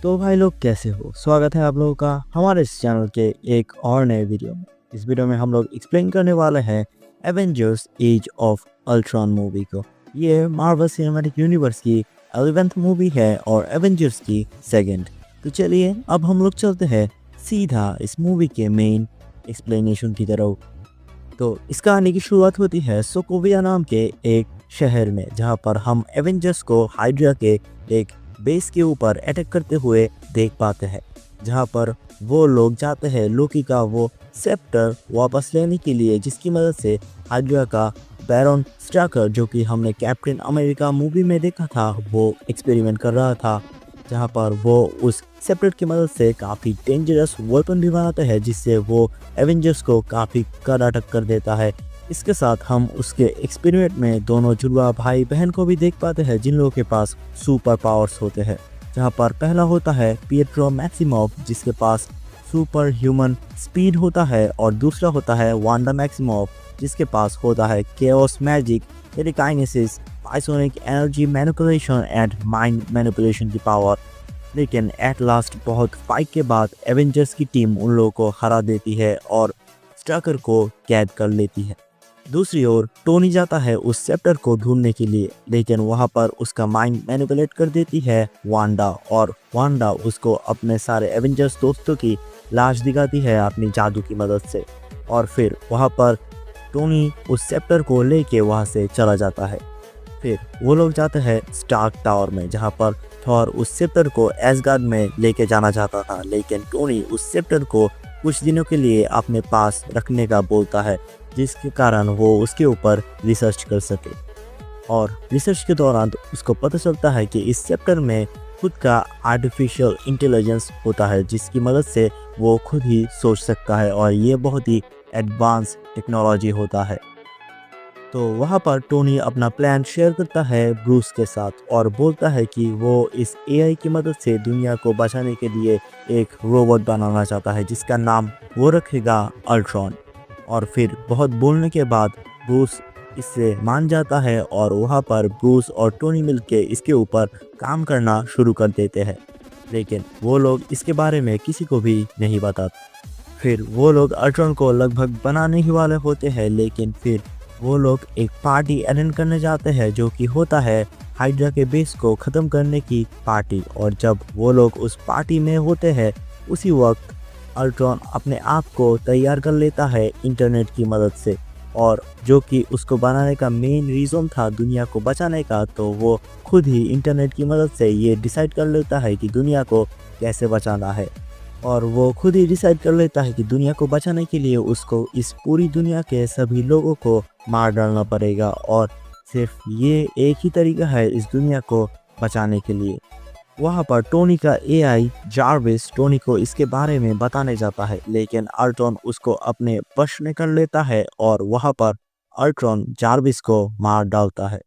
तो भाई लोग कैसे हो। स्वागत है आप लोगों का हमारे इस चैनल के एक और नए वीडियो में। इस वीडियो में हम लोग एक्सप्लेन करने वाले हैं Avengers Age of Ultron movie को। ये मार्वल सिनेमैटिक यूनिवर्स की 11th मूवी है और एवेंजर्स की सेकंड। तो चलिए अब हम लोग चलते हैं सीधा इस मूवी के मेन एक्सप्लेनेशन की तरफ। तो इस कहानी की शुरुआत होती है सोकोविया नाम के एक शहर में, जहां पर हम एवेंजर्स को हाइड्रा के एक बेस के ऊपर अटैक करते हुए देख पाते हैं, जहां पर वो लोग जाते हैं लोकी का वो सेप्टर वापस लेने के लिए, जिसकी मदद से हाइड्रा का बैरन स्ट्राकर, जो कि हमने कैप्टन अमेरिका मूवी में देखा था, वो एक्सपेरिमेंट कर रहा था, जहां पर वो उस सेप्टर की मदद से काफ़ी डेंजरस वेपन भी बनाता है, जिससे वो एवेंजर्स को काफ़ी कड़ा टक्कर देता है। इसके साथ हम उसके एक्सपेरिमेंट में दोनों जुड़वा भाई बहन को भी देख पाते हैं, जिन लोगों के पास सुपर पावर्स होते हैं, जहां पर पहला होता है पिएट्रो मैक्सिमोव, जिसके पास सुपर ह्यूमन स्पीड होता है, और दूसरा होता है वांडा मैक्सिमोव, जिसके पास होता है chaos magic, telekinesis, psionic energy manipulation and mind manipulation की पावर। लेकिन एट लास्ट बहुत फाइट के बाद एवेंजर्स की टीम उन लोगों को हरा देती है और स्ट्राकर को कैद कर लेती है। दूसरी ओर टोनी जाता है उस सेप्टर को ढूंढने के लिए, लेकिन वहां पर उसका माइंड मैनिपुलेट कर देती है वांडा, और वांडा उसको अपने सारे एवेंजर्स दोस्तों की लाश दिखाती है अपनी जादू की मदद से, और फिर वहां पर टोनी उस सेप्टर को लेके वहां से चला जाता है। फिर वो लोग जाते हैं स्टार्क टावर में, जहां पर थॉर उस सेप्टर को एसगार्ड में लेके जाना चाहता था, लेकिन टोनी उस सेप्टर को कुछ दिनों के लिए अपने पास रखने का बोलता है, जिसके कारण वो उसके ऊपर रिसर्च कर सके। और रिसर्च के दौरान उसको पता चलता है कि इस सेप्टर में खुद का आर्टिफिशियल इंटेलिजेंस होता है, जिसकी मदद से वो खुद ही सोच सकता है, और ये बहुत ही एडवांस टेक्नोलॉजी होता है। तो वहाँ पर टोनी अपना प्लान शेयर करता है ब्रूस के साथ, और बोलता है कि वो इस एआई की मदद से दुनिया को बचाने के लिए एक रोबोट बनाना चाहता है, जिसका नाम वो रखेगा अल्ट्रॉन। और फिर बहुत बोलने के बाद ब्रूस इससे मान जाता है, और वहाँ पर ब्रूस और टोनी मिलके इसके ऊपर काम करना शुरू कर देते हैं, लेकिन वो लोग इसके बारे में किसी को भी नहीं बताते। फिर वो लोग अल्ट्रॉन को लगभग बनाने ही वाले होते हैं, लेकिन फिर वो लोग एक पार्टी अटेंड करने जाते हैं, जो कि होता है हाइड्रा के बेस को ख़त्म करने की पार्टी। और जब वो लोग उस पार्टी में होते हैं, उसी वक्त अल्ट्रॉन अपने आप को तैयार कर लेता है इंटरनेट की मदद से, और जो कि उसको बनाने का मेन रीज़न था दुनिया को बचाने का, तो वो खुद ही इंटरनेट की मदद से ये डिसाइड कर लेता है कि दुनिया को कैसे बचाना है। और वो खुद ही डिसाइड कर लेता है कि दुनिया को बचाने के लिए उसको इस पूरी दुनिया के सभी लोगों को मार डालना पड़ेगा, और सिर्फ ये एक ही तरीका है इस दुनिया को बचाने के लिए। वहाँ पर टोनी का एआई जार्विस टोनी को इसके बारे में बताने जाता है, लेकिन अल्ट्रॉन उसको अपने वश में कर लेता है, और वहाँ पर अल्ट्रॉन जार्विस को मार डालता है।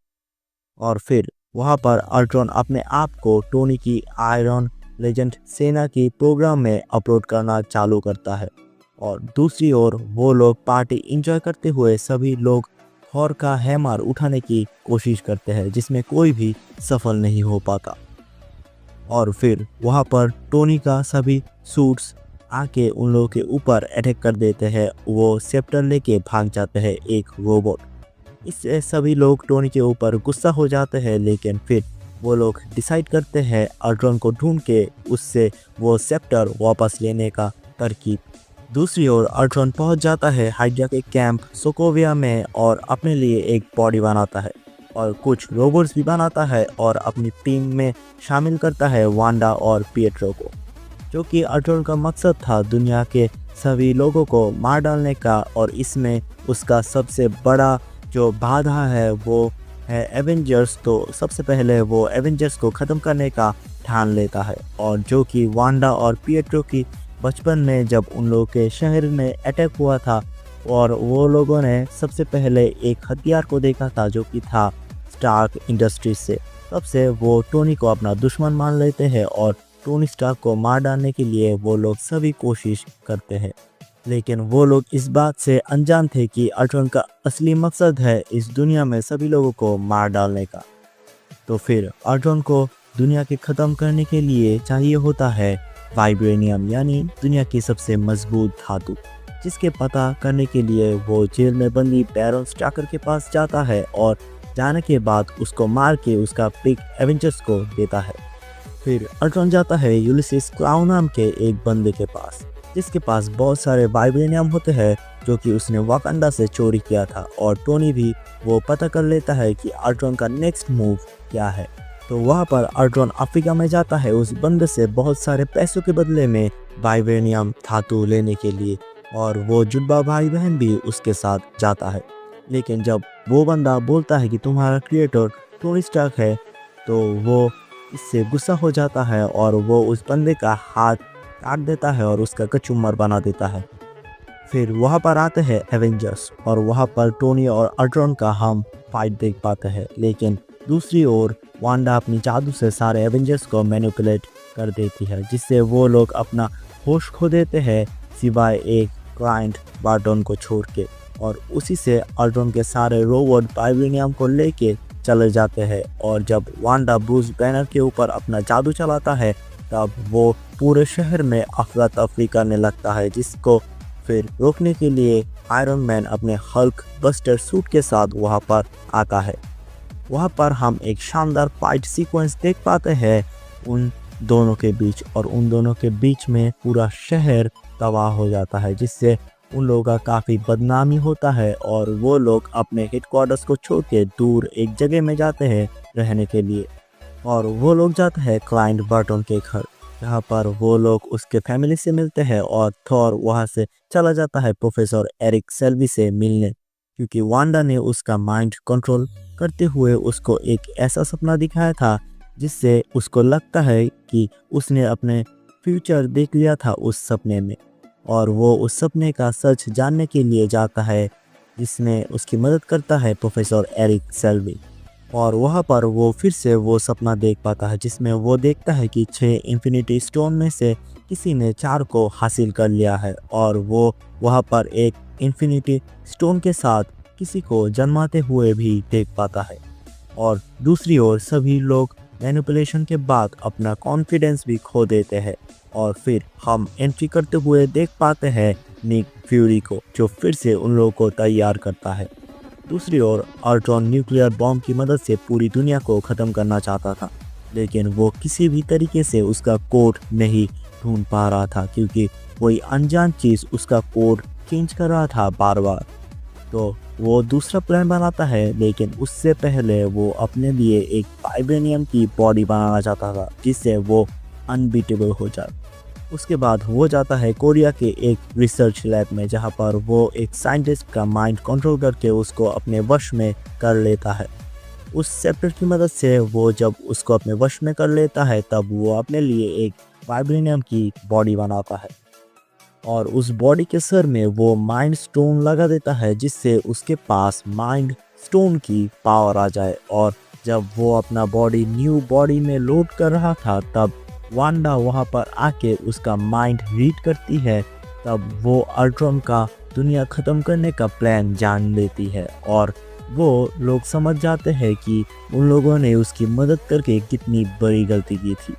और फिर वहाँ पर अल्ट्रॉन अपने आप को टोनी की आयरन लेजेंड सेना की प्रोग्राम में अपलोड करना चालू करता है। और दूसरी ओर वो लोग पार्टी एंजॉय करते हुए सभी लोग थॉर का हैमर उठाने की कोशिश करते हैं, जिसमें कोई भी सफल नहीं हो पाता। और फिर वहाँ पर टोनी का सभी सूट्स आके उन लोगों के ऊपर अटैक कर देते हैं। वो सेप्टर लेके भाग जाते हैं एक रोबोट। इससे सभी लोग टोनी के ऊपर गुस्सा हो जाते हैं, लेकिन फिर वो लोग डिसाइड करते हैं अल्ट्रॉन को ढूंढ के उससे वो सेप्टर वापस लेने का तरकीब। दूसरी ओर अल्ट्रॉन पहुंच जाता है हाइड्रा के कैंप सोकोविया में, और अपने लिए एक बॉडी बनाता है और कुछ रोबोट्स भी बनाता है, और अपनी टीम में शामिल करता है वांडा और पिएट्रो को, जो कि अल्ट्रॉन का मकसद था दुनिया के सभी लोगों को मार डालने का। और इसमें उसका सबसे बड़ा जो बाधा है वो है एवेंजर्स। तो सबसे पहले वो एवेंजर्स को ख़त्म करने का ठान लेता है, और जो कि वांडा और पिएट्रो की बचपन में जब उन लोगों के शहर में अटैक हुआ था, और वो लोगों ने सबसे पहले एक हथियार को देखा था, जो कि था स्टार्क इंडस्ट्रीज से। तब से वो टोनी को अपना दुश्मन मान लेते हैं, और टोनी स्टार्क को मार डालने के लिए वो लोग सभी कोशिश करते हैं। लेकिन वो लोग इस बात से अनजान थे कि अल्ट्रॉन का असली मकसद है इस दुनिया में सभी लोगों को मार डालने का। तो फिर अल्ट्रॉन को दुनिया के ख़त्म करने के लिए चाहिए होता है वाइब्रेनियम, यानी दुनिया की सबसे मजबूत धातु, जिसके पता करने के लिए वो जेल में बंदी बैरन स्टाकर के पास जाता है और जाने के बाद उसको मार के उसका पिक एवेंजर्स को देता है। फिर अल्ट्रॉन जाता है यूलिसिस क्लाउ नाम के एक बंदे के पास, जिसके पास बहुत सारे वाइब्रेनियम होते हैं जो कि उसने वाकंडा से चोरी किया था, और टोनी भी वो पता कर लेता है कि अल्ट्रॉन का नेक्स्ट मूव क्या है। तो वहाँ पर अल्ट्रॉन अफ्रीका में जाता है उस बंदे से बहुत सारे पैसों के बदले में वाइब्रेनियम धातु लेने के लिए, और वो जुड़वा भाई बहन भी उसके साथ जाता है। लेकिन जब वो बंदा बोलता है कि तुम्हारा क्रिएटर टोनी स्टार्क है, तो वो इससे गुस्सा हो जाता है और वो उस बंदे का हाथ काट देता है और उसका कचूमर बना देता है। फिर वहाँ पर आते हैं एवेंजर्स, और वहाँ पर टोनी और अल्ट्रॉन का हम फाइट देख पाते हैं। लेकिन दूसरी ओर वांडा अपनी जादू से सारे एवेंजर्स को मैनिपुलेट कर देती है, जिससे वो लोग अपना होश खो देते हैं सिवाय एक क्लाइंट बार्टन को छोड़ के, और उसी से अल्ट्रॉन के सारे रोबोट वाइब्रेनियम को लेके चले जाते हैं। और जब वांडा ब्रूस बैनर के ऊपर अपना जादू चलाता है, तब वो पूरे शहर में अफरा तफरी करने लगता है, जिसको फिर रोकने के लिए आयरन मैन अपने हल्क बस्टर सूट के साथ वहाँ पर आता है। वहाँ पर हम एक शानदार फाइट सीक्वेंस देख पाते हैं उन दोनों के बीच, और उन दोनों के बीच में पूरा शहर तबाह हो जाता है, जिससे उन लोगों का काफ़ी बदनामी होता है, और वो लोग अपने हेडक्वार्टर्स को छोड़ के दूर एक जगह में जाते हैं रहने के लिए। और वो लोग जाते हैं क्लाइंट बार्टन के घर, जहाँ पर वो लोग उसके फैमिली से मिलते हैं, और थॉर वहाँ से चला जाता है प्रोफेसर एरिक सेल्वी से मिलने, क्योंकि वांडा ने उसका माइंड कंट्रोल करते हुए उसको एक ऐसा सपना दिखाया था जिससे उसको लगता है कि उसने अपने फ्यूचर देख लिया था उस सपने में, और वो उस सपने का सच जानने के लिए जाता है, जिसमें उसकी मदद करता है प्रोफेसर एरिक सेल्वी। और वहाँ पर वो फिर से वो सपना देख पाता है, जिसमें वो देखता है कि 6 इन्फिनिटी स्टोन में से किसी ने 4 को हासिल कर लिया है, और वो वहाँ पर एक इन्फिनिटी स्टोन के साथ किसी को जन्माते हुए भी देख पाता है। और दूसरी ओर सभी लोग मैनिपुलेशन के बाद अपना कॉन्फिडेंस भी खो देते हैं, और फिर हम एंट्री करते हुए देख पाते हैं निक फ्यूरी को, जो फिर से उन लोगों को तैयार करता है। दूसरी ओर अल्ट्रॉन न्यूक्लियर बॉम्ब की मदद से पूरी दुनिया को ख़त्म करना चाहता था, लेकिन वो किसी भी तरीके से उसका कोड नहीं ढूंढ पा रहा था, क्योंकि कोई अनजान चीज़ उसका कोड चेंज कर रहा था बार बार। तो वो दूसरा प्लान बनाता है, लेकिन उससे पहले वो अपने लिए एक वाइब्रेनियम की बॉडी बनाना चाहता था, जिससे वो अनबीटेबल हो जाए। उसके बाद वो जाता है कोरिया के एक रिसर्च लैब में, जहाँ पर वो एक साइंटिस्ट का माइंड कंट्रोल करके उसको अपने वश में कर लेता है। उस सेप्टर की मदद से वो जब उसको अपने वश में कर लेता है, तब वो अपने लिए एक वाइब्रेनियम की बॉडी बनाता है, और उस बॉडी के सर में वो माइंड स्टोन लगा देता है, जिससे उसके पास माइंड स्टोन की पावर आ जाए। और जब वो अपना बॉडी न्यू बॉडी में लोड कर रहा था, तब वांडा वहाँ पर आके उसका माइंड रीड करती है। तब वो अल्ट्रॉन का दुनिया ख़त्म करने का प्लान जान लेती है, और वो लोग समझ जाते हैं कि उन लोगों ने उसकी मदद करके कितनी बड़ी गलती की थी।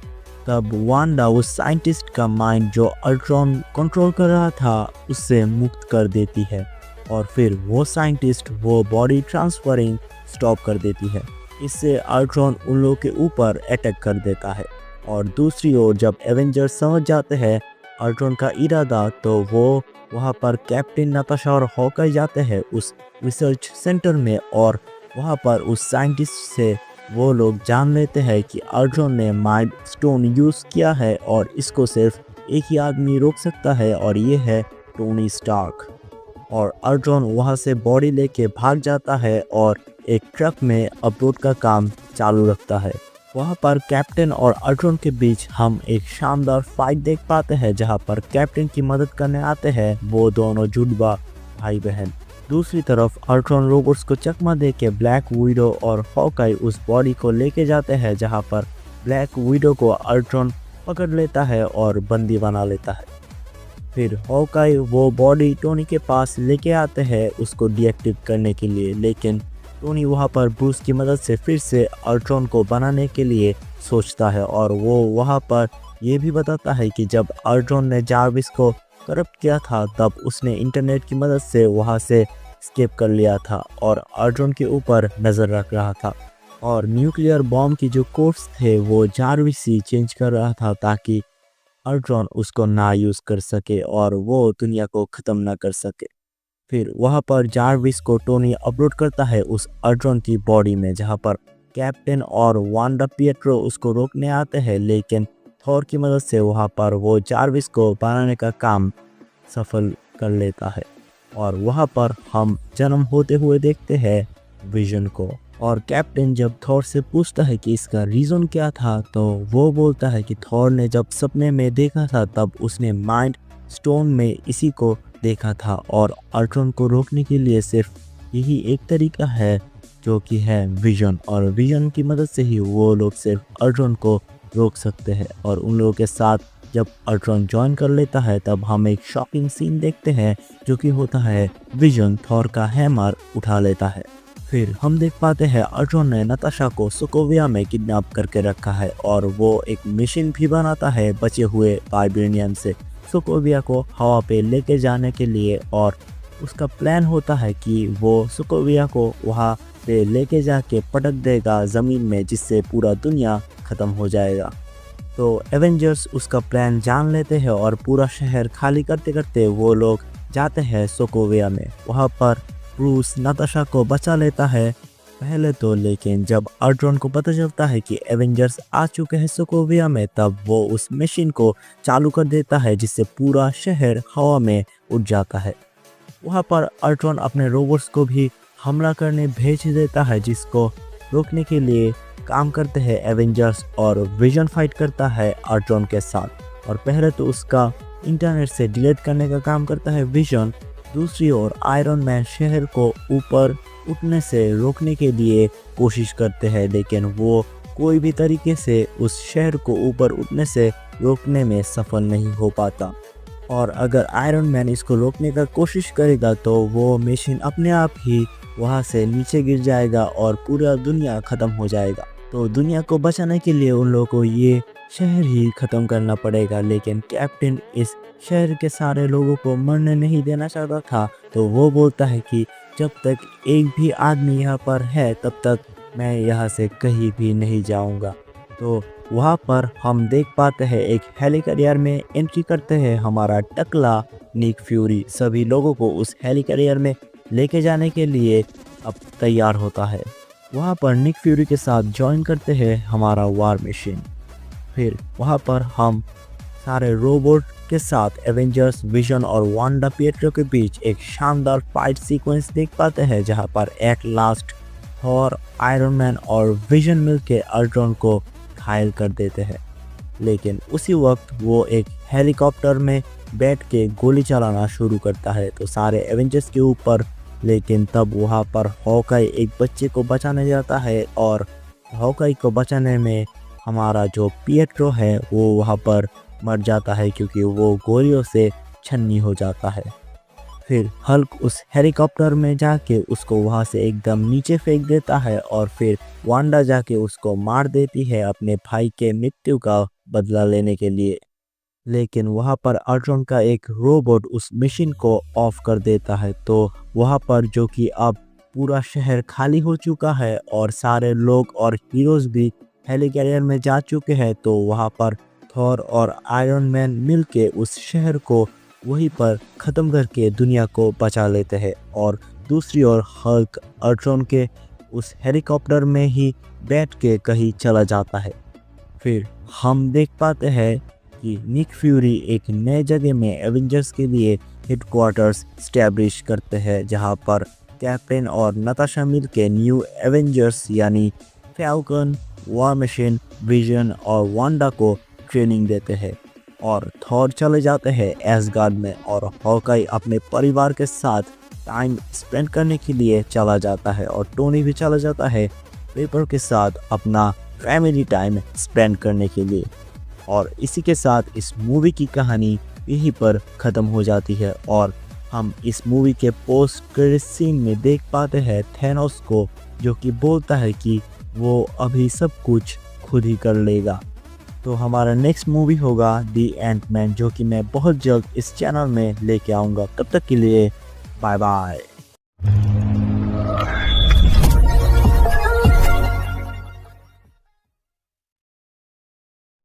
तब वांडा उस साइंटिस्ट का माइंड जो अल्ट्रॉन कंट्रोल कर रहा था उससे मुक्त कर देती है, और फिर वो साइंटिस्ट वो बॉडी ट्रांसफरिंग स्टॉप कर देती है। इससे अल्ट्रॉन उन लोगों के ऊपर अटैक कर देता है। और दूसरी ओर जब एवेंजर्स समझ जाते हैं अल्ट्रॉन का इरादा, तो वो वहाँ पर कैप्टन नताशा और हॉकाई जाते हैं उस रिसर्च सेंटर में, और वहाँ पर उस साइंटिस्ट से वो लोग जान लेते हैं कि अल्ट्रॉन ने माइंड स्टोन यूज़ किया है, और इसको सिर्फ एक ही आदमी रोक सकता है, और ये है टोनी स्टार्क। और अल्ट्रॉन वहाँ से बॉडी लेके भाग जाता है और एक ट्रक में अपलोड का काम चालू रखता है। वहाँ पर कैप्टन और अल्ट्रॉन के बीच हम एक शानदार फाइट देख पाते हैं, जहाँ पर कैप्टन की मदद करने आते हैं वो दोनों जुड़वा भाई बहन। दूसरी तरफ अल्ट्रॉन रोबोट्स को चकमा दे के ब्लैक विडो और हॉकाई उस बॉडी को लेके जाते हैं, जहाँ पर ब्लैक विडो को अल्ट्रॉन पकड़ लेता है और बंदी बना लेता है। फिर हॉकाई वो बॉडी टोनी के पास लेके आते हैं उसको डीएक्टिव करने के लिए, लेकिन टोनी वहाँ पर ब्रूस की मदद से फिर से अल्ट्रॉन को बनाने के लिए सोचता है और वो वहाँ पर ये भी बताता है कि जब अल्ट्रॉन ने जार्विस को करप्ट किया था तब उसने इंटरनेट की मदद से वहाँ से एस्केप कर लिया था और अल्ट्रॉन के ऊपर नज़र रख रहा था और न्यूक्लियर बॉम्ब की जो कोड्स थे वो जार्विस ही चेंज कर रहा था ताकि अल्ट्रॉन उसको ना यूज़ कर सके और वो दुनिया को ख़त्म ना कर सके। फिर वहाँ पर जार्विस को टोनी अपलोड करता है उस अल्ट्रॉन की बॉडी में, जहाँ पर कैप्टन और वांडा पिएट्रो उसको रोकने आते हैं, लेकिन थॉर की मदद से वहाँ पर वो जार्विस को बनाने का काम सफल कर लेता है और वहाँ पर हम जन्म होते हुए देखते हैं विजन को। और कैप्टन जब थॉर से पूछता है कि इसका रीज़न क्या था तो वो बोलता है कि थॉर ने जब सपने में देखा था तब उसने माइंड स्टोन में इसी को देखा था और अल्ट्रॉन को रोकने के लिए सिर्फ यही एक तरीका है जो कि है विजन, और विजन की मदद से ही वो लोग सिर्फ अल्ट्रॉन को रोक सकते हैं। और उन लोगों के साथ जब अल्ट्रॉन ज्वाइन कर लेता है तब हम एक शॉकिंग सीन देखते हैं जो कि होता है विजन थॉर का हैमर उठा लेता है। फिर हम देख पाते हैं अल्ट्रॉन ने नताशा को सोकोविया में किडनैप करके रखा है और वो एक मशीन भी बनाता है बचे हुए वाइब्रेनियम से सोकोविया को हवा पे लेके जाने के लिए, और उसका प्लान होता है कि वो सोकोविया को वहाँ पे लेके जाके पटक देगा ज़मीन में, जिससे पूरा दुनिया ख़त्म हो जाएगा। तो एवेंजर्स उसका प्लान जान लेते हैं और पूरा शहर खाली करते करते वो लोग जाते हैं सोकोविया में। वहाँ पर ब्रूस नताशा को बचा लेता है पहले तो, लेकिन जब अल्ट्रॉन को पता चलता है कि एवेंजर्स आ चुके हैं सोकोविया में तब वो उस मशीन को चालू कर देता है जिससे पूरा शहर हवा में उड़ जाता है। वहाँ पर अल्ट्रॉन अपने रोबोट्स को भी हमला करने भेज देता है जिसको रोकने के लिए काम करते हैं एवेंजर्स, और विजन फाइट करता है अल्ट्रॉन के साथ। और पहले तो उसका इंटरनेट से डिलीट करने का काम करता है विजन, दूसरी ओर आयरन मैन शहर को ऊपर उठने से रोकने के लिए कोशिश करते हैं, लेकिन वो कोई भी तरीके से उस शहर को ऊपर उठने से रोकने में सफल नहीं हो पाता। और अगर आयरन मैन इसको रोकने का कोशिश करेगा तो वो मशीन अपने आप ही वहाँ से नीचे गिर जाएगा और पूरा दुनिया ख़त्म हो जाएगा। तो दुनिया को बचाने के लिए उन लोगों को ये शहर ही ख़त्म करना पड़ेगा, लेकिन कैप्टन इस शहर के सारे लोगों को मरने नहीं देना चाहता था। तो वो बोलता है कि जब तक एक भी आदमी यहाँ पर है तब तक मैं यहाँ से कहीं भी नहीं जाऊँगा। तो वहाँ पर हम देख पाते हैं एक हेलिकॉप्टर में एंट्री करते हैं हमारा टकला निक फ्यूरी, सभी लोगों को उस हेलिकॉप्टर में लेके जाने के लिए अब तैयार होता है। वहाँ पर निक फ्यूरी के साथ ज्वाइन करते हैं हमारा वार मशीन। फिर वहाँ पर हम सारे रोबोट के साथ एवेंजर्स, विजन और वांडा पिएट्रो के बीच एक शानदार फाइट सीक्वेंस देख पाते हैं, जहाँ पर at last Thor, iron man और विजन मिलके अल्ट्रॉन को घायल कर देते हैं। लेकिन उसी वक्त वो एक हेलीकॉप्टर में बैठ के गोली चलाना शुरू करता है तो सारे एवेंजर्स के ऊपर, लेकिन तब वहाँ पर हॉकाई एक बच्चे को बचाने जाता है और हॉकाई को बचाने में हमारा जो पिएट्रो है वो वहाँ पर मर जाता है क्योंकि वो गोलियों से छन्नी हो जाता है। फिर हल्क उस हेलीकॉप्टर में जाके उसको वहाँ से एकदम नीचे फेंक देता है और फिर वांडा जाके उसको मार देती है अपने भाई के मृत्यु का बदला लेने के लिए। लेकिन वहाँ पर अल्ट्रॉन का एक रोबोट उस मशीन को ऑफ कर देता है, तो वहाँ पर जो कि अब पूरा शहर खाली हो चुका है और सारे लोग और हीरोज भी हेलीकॉप्टर में जा चुके हैं, तो वहाँ पर थॉर और आयरन मैन मिलके उस शहर को वहीं पर ख़त्म करके दुनिया को बचा लेते हैं। और दूसरी ओर हल्क अल्ट्रॉन के उस हेलीकॉप्टर में ही बैठ के कहीं चला जाता है। फिर हम देख पाते हैं कि निक फ्यूरी एक नए जगह में एवेंजर्स के लिए हेडक्वार्टर्स स्टैब्लिश करते हैं, जहां पर कैप्टन और नताशा मिलके न्यू एवेंजर्स यानी फैल्कन, वार मशीन, विजन और वांडा को ट्रेनिंग देते हैं। और थॉर चले जाते हैं एसगार्ड में और हॉकाई अपने परिवार के साथ टाइम स्पेंड करने के लिए चला जाता है और टोनी भी चला जाता है पेपर के साथ अपना फैमिली टाइम स्पेंड करने के लिए। और इसी के साथ इस मूवी की कहानी यहीं पर ख़त्म हो जाती है और हम इस मूवी के पोस्ट क्रेडिट सीन में देख पाते हैं थैनोस को, जो कि बोलता है कि वो अभी सब कुछ खुद ही कर लेगा। तो हमारा नेक्स्ट मूवी होगा दी एंटमैन, जो कि मैं बहुत जल्द इस चैनल में लेके आऊँगा। तब तक के लिए बाय बाय।